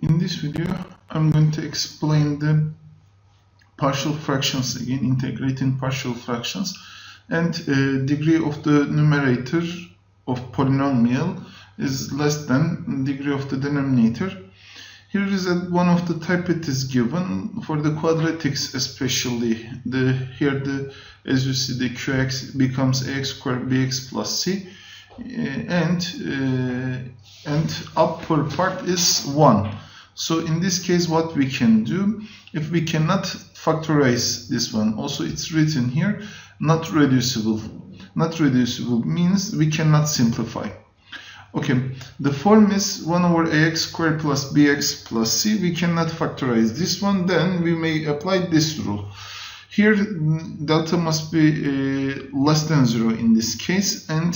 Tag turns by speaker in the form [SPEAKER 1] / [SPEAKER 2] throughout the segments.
[SPEAKER 1] In this video, I'm going to explain the partial fractions again, integrating partial fractions, and degree of the numerator of polynomial is less than degree of the denominator. Here is one of the type it is given for the quadratics, especially as you see, the qx becomes ax squared bx plus c, and upper part is 1. So in this case, what we can do, if we cannot factorize this one, also it's written here, not reducible. Not reducible means we cannot simplify. Okay, the form is 1 over ax squared plus bx plus c. We cannot factorize this one, then we may apply this rule. Here, delta must be less than 0 in this case, and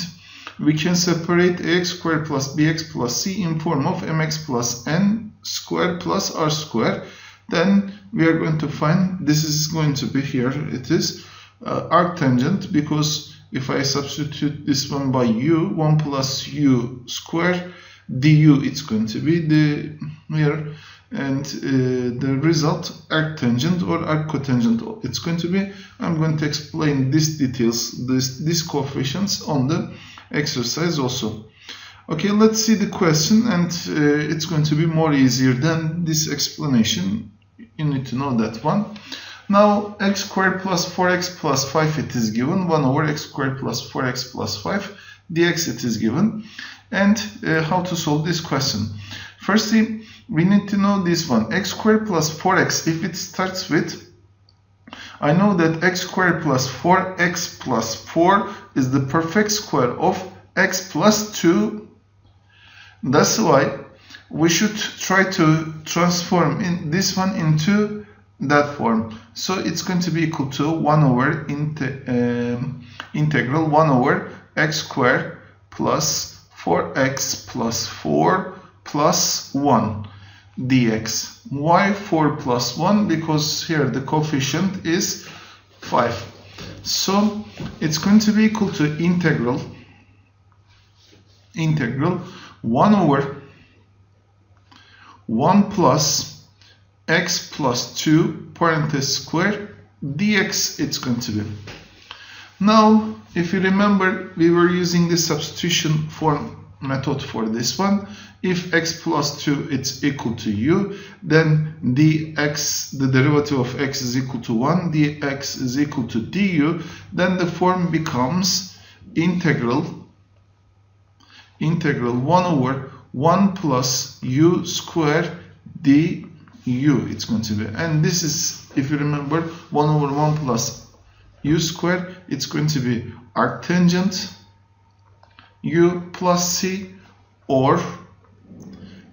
[SPEAKER 1] we can separate ax squared plus bx plus c in form of mx plus n squared plus r squared. Then we are going to find, this is going to be here, it is arctangent, because if I substitute this one by u, 1 plus u squared du, it's going to be the here, and the result arctangent or arccotangent, it's going to be, I'm going to explain these details, these coefficients on the exercise also. Okay, let's see the question, and it's going to be more easier than this explanation. You need to know that one. Now, x squared plus 4x plus 5 it is given, 1 over x squared plus 4x plus 5 dx it is given. And how to solve this question? Firstly, we need to know this one, x squared plus 4x, if it starts with, I know that x squared plus 4x plus 4 is the perfect square of x plus 2. That's why we should try to transform this one into that form. So it's going to be equal to 1 over integral 1 over x squared plus 4x plus 4 plus 1 dx. Why 4 plus 1? Because here the coefficient is 5. So it's going to be equal to integral 1 over 1 plus x plus 2 parenthesis square dx it's going to be. Now, if you remember, we were using the substitution form method for this one. If x plus 2 it's equal to u, then dx, the derivative of x is equal to 1, dx is equal to du, then the form becomes integral 1 over 1 plus u square du it's going to be. And this is, if you remember, 1 over 1 plus u square, it's going to be arctangent u plus c or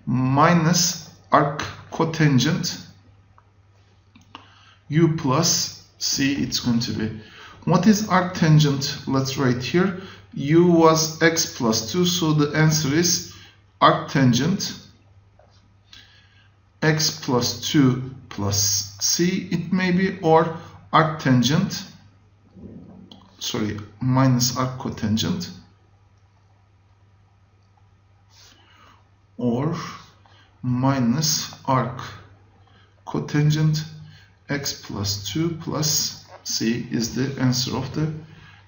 [SPEAKER 1] minus arccotangent u plus c it's going to be. What is arctangent? Let's write here. U was x plus 2, so the answer is arctangent x plus 2 plus c it may be, or arctangent, sorry, minus arccotangent, or minus arccotangent x plus 2 plus c is the answer of the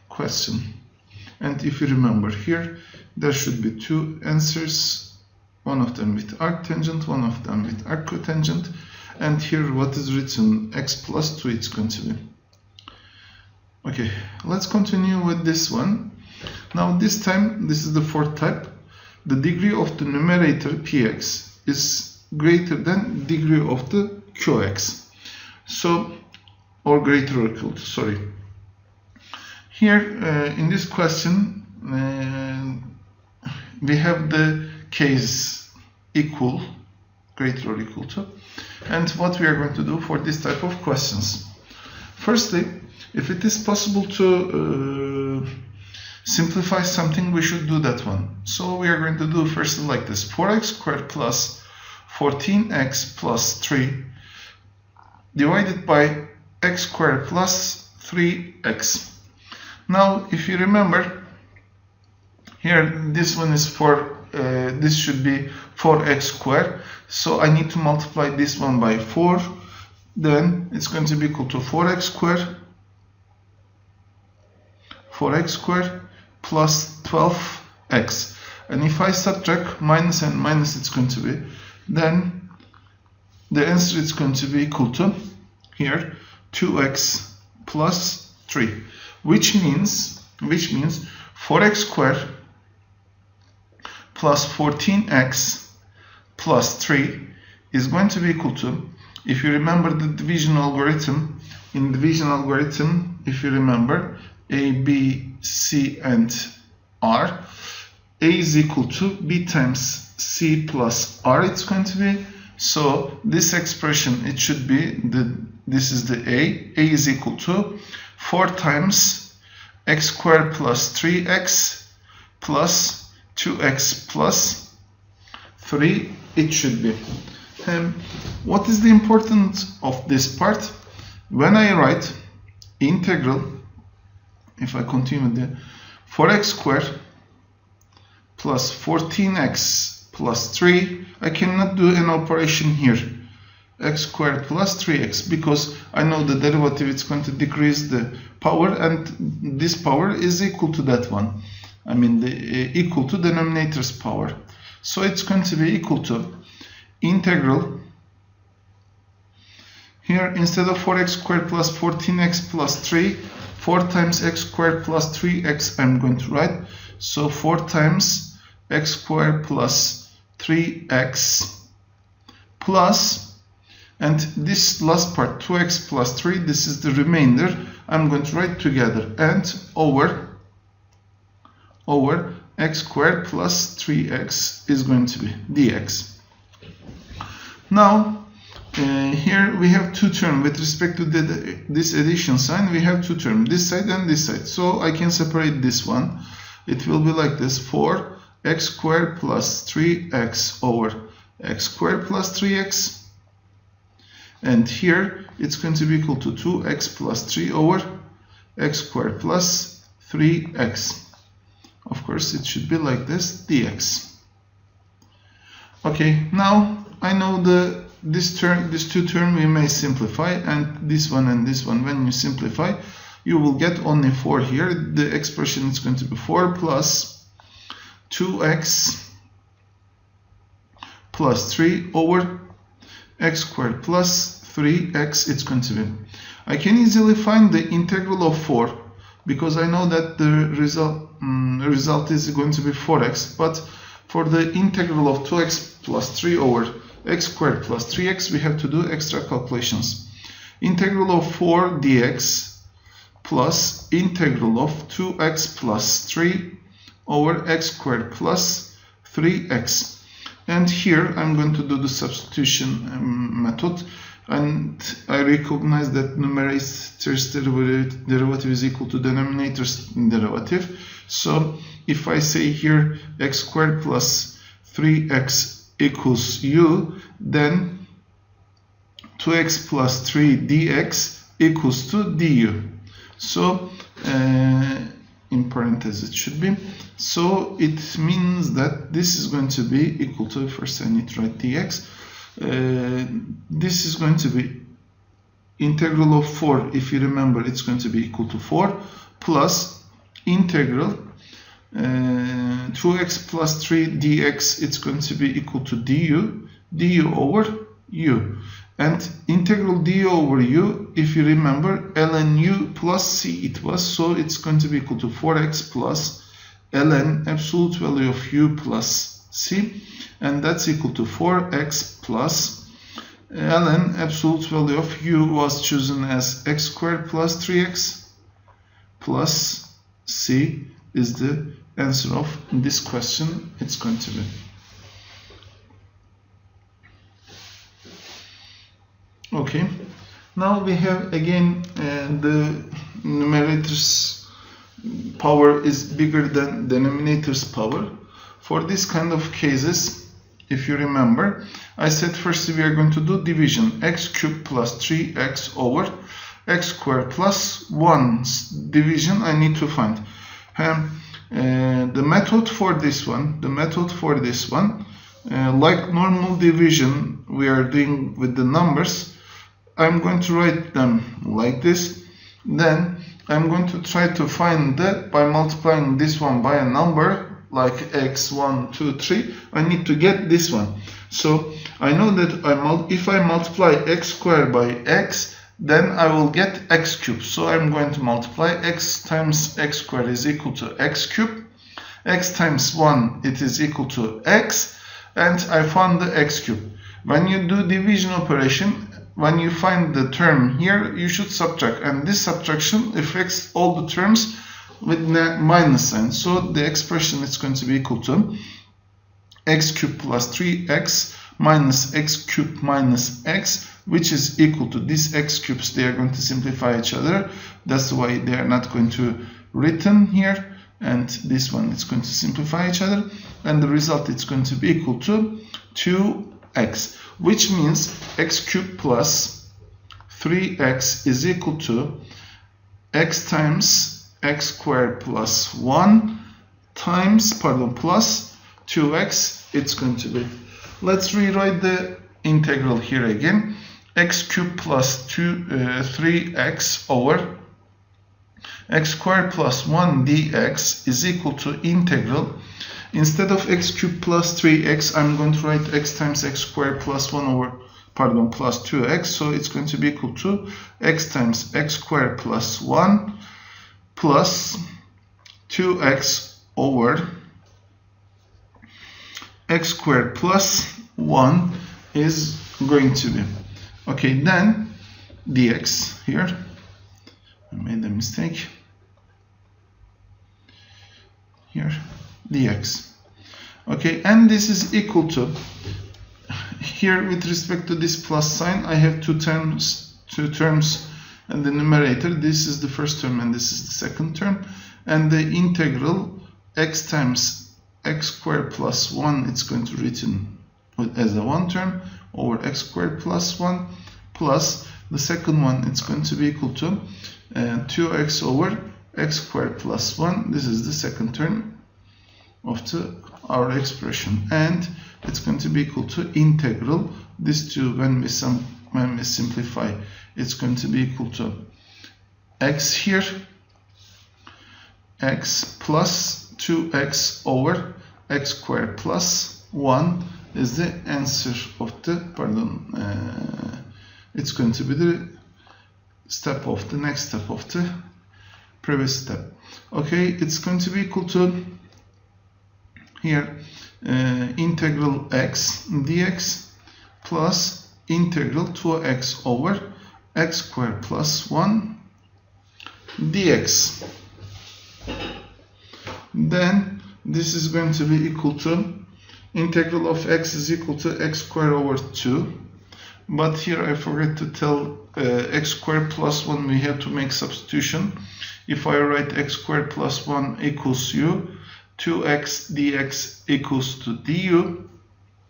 [SPEAKER 1] question. And if you remember here, there should be two answers, one of them with arctangent, one of them with arccotangent, and here what is written, x plus 2 it's going to be. Okay, let's continue with this one. Now this time, this is the fourth type. The degree of the numerator px is greater than degree of the qx. So, or greater or equal to, sorry. Here, in this question, we have the case equal, greater or equal to, and what we are going to do for this type of questions. Firstly, if it is possible to simplify something, we should do that one. So we are going to do first like this, 4x squared plus 14x plus 3 divided by x squared plus 3x. Now, if you remember, here this one is for this should be 4x squared. So I need to multiply this one by 4. Then it's going to be equal to 4x squared. 4x squared plus 12x. And if I subtract minus and minus, it's going to be, then the answer is going to be equal to here 2x plus 3, which means 4x squared plus 14x plus 3 is going to be equal to, if you remember the division algorithm, in division algorithm, if you remember, a, b, c, and r, a is equal to b times c plus r, it's going to be. So this expression, it should be, this is the a is equal to 4 times x squared plus 3x plus 2x plus 3, it should be. What is the importance of this part? When I write integral, if I continue with the 4x squared plus 14x plus 3, I cannot do an operation here, x squared plus 3x, because I know the derivative is going to decrease the power, and this power is equal to that one. I mean, equal to denominator's power. So it's going to be equal to integral, here instead of 4x squared plus 14x plus 3, 4 times x squared plus 3x I'm going to write. So 4 times x squared plus 3x plus, and this last part 2x plus 3, this is the remainder, I'm going to write together, and over x squared plus 3x is going to be dx. Now here we have two terms with respect to this addition sign. We have two terms, this side and this side, so I can separate this one. It will be like this: 4x squared plus 3x over x squared plus 3x, and here it's going to be equal to 2x plus 3 over x squared plus 3x. Of course it should be like this, dx. Okay, now I know these two terms we may simplify, and this one, when you simplify, you will get only 4 here. The expression is going to be 4 plus 2x plus 3 over x squared plus 3x. It's going to be, I can easily find the integral of 4, because I know that the result is going to be 4x, but for the integral of 2x plus 3 over x squared plus 3x, we have to do extra calculations. Integral of 4 dx plus integral of 2x plus 3 over x squared plus 3x. And here I'm going to do the substitution method, and I recognize that numerator's derivative is equal to denominator's derivative. So if I say here x squared plus 3x equals u, then 2x plus 3 dx equals to du. So in parentheses it should be. So it means that this is going to be equal to, first I need to write dx. This is going to be integral of 4, if you remember, it's going to be equal to 4 plus integral 2x plus 3 dx, it's going to be equal to du over u. And integral du over u, if you remember, ln u plus c it was, so it's going to be equal to 4x plus ln absolute value of u plus c, and that's equal to 4x plus ln absolute value of u was chosen as x squared plus 3x plus c is the answer of this question. It's going to be. Okay, now we have again the numerator's power is bigger than denominator's power. For this kind of cases, if you remember, I said first we are going to do division. X cubed plus 3x over x squared plus 1's division I need to find. The method for this one, like normal division we are doing with the numbers, I'm going to write them like this. Then I'm going to try to find that by multiplying this one by a number like x, 1, 2, 3, I need to get this one. So I know that if I multiply x squared by x, then I will get x cubed. So I'm going to multiply x times x squared is equal to x cubed. X times 1, it is equal to x, and I found the x cubed. When you do division operation, when you find the term here, you should subtract, and this subtraction affects all the terms with minus sign. So the expression is going to be equal to x cubed plus 3x minus x cubed minus x, which is equal to these x cubes. They are going to simplify each other. That's why they are not going to written here. And this one is going to simplify each other. And the result is going to be equal to 2x, which means x cubed plus 3x is equal to x times x squared plus 1 times, plus 2x, it's going to be. Let's rewrite the integral here again. X cubed plus 3x over x squared plus 1 dx is equal to integral. Instead of x cubed plus 3x, I'm going to write x times x squared plus 1 over, plus 2x. So it's going to be equal to x times x squared plus 1 plus 2x over x squared plus 1 is going to be. Okay, then dx here. I made a mistake. Here, dx. Okay, and this is equal to, here with respect to this plus sign, I have two terms and the numerator. This is the first term and this is the second term, and the integral x times x squared plus 1, it's going to be written as a one term over x squared plus 1 plus the second one, it's going to be equal to 2x over x squared plus 1. This is the second term of our expression, and it's going to be equal to integral. These two, when we simplify, it's going to be equal to x here, x plus 2x over x squared plus 1 is the answer of the, it's going to be the next step of the previous step. Okay, it's going to be equal to here integral x dx plus integral 2x over x squared plus 1 dx. Then this is going to be equal to integral of x is equal to x squared over 2. But here I forgot to tell x squared plus 1, we have to make substitution. If I write x squared plus 1 equals u, 2x dx equals to du.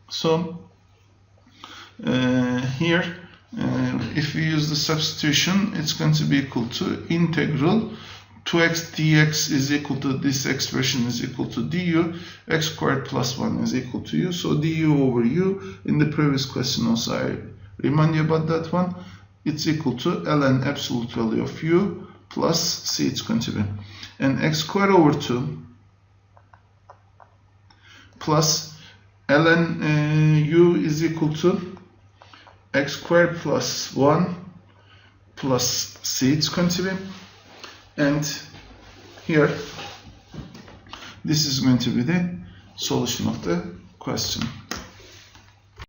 [SPEAKER 1] So here, if we use the substitution, it's going to be equal to integral 2x dx is equal to, this expression is equal to du, x squared plus 1 is equal to u. So du over u, in the previous question also I remind you about that one, it's equal to ln absolute value of u plus c, it's going to be, and x squared over 2 plus ln u is equal to x squared plus 1 plus c, it's going to be, and here this is going to be the solution of the question.